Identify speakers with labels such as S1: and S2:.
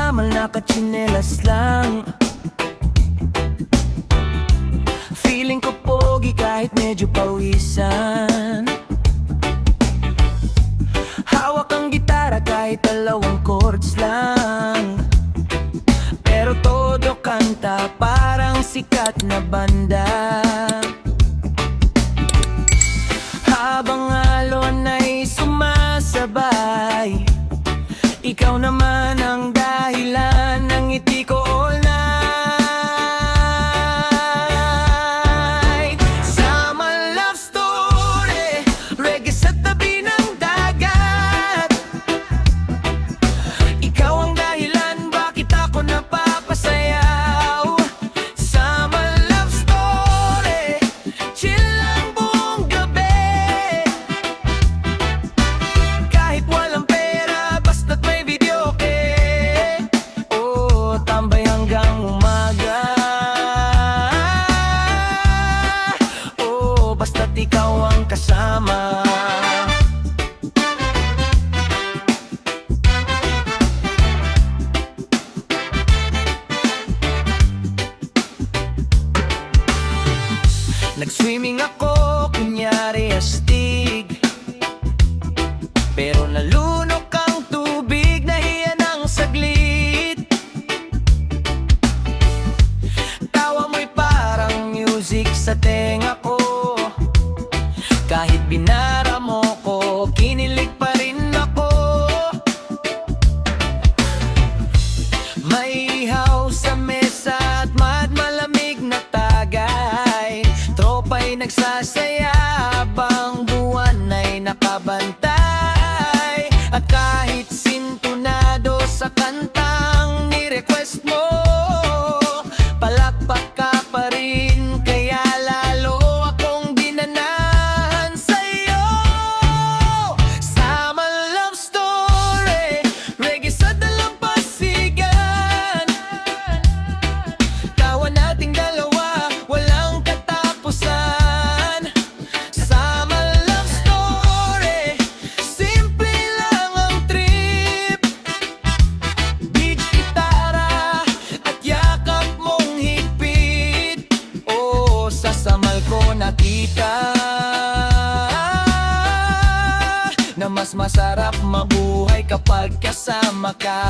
S1: samal nakatsinelas lang. Feeling ko pogi kahit medyo pawisan. Hawak ang gitara kahit 2 chords lang. Pero todo kanta parang sikat na banda. Habang alon ay sumasabay, ikaw naman ang dahilan ng ngiti ko all night. Sama love story, reggae sa tabi ng dagat. Ikaw ang dahilan bakit ako napapasayaw. Sama love story, chill lang buong gabi. Kahit walang pera, basta't may videoke. Oh, tambay hanggang umaga. Oh, basta't ikaw ang kasama. Nag-swimming ako, kunyari astig, pero nalunok ang tubig, nahiya ng saglit. Tawa mo'y parang music sa tenga ko. Kahit binara mo ko, kinilig pa rin ako. May ihaw sa mesa at malamig na tagay. Tropa'y nagsasaya habang buwan ay nakabantay. At kahit sintunado sa kantang ni-request mo, palakpak ka pa rin, kaya lalo akong ginanahan sa'yo. Sama love story, reggae sa dalampasigan. Tawa nating dalawa, walang katapusan. Sama love story, simple lang ang trip. Beach gitara at yakap mong higpit. Oh, sa samal ko nakita na mas masarap mabuhay kapag kasama ka.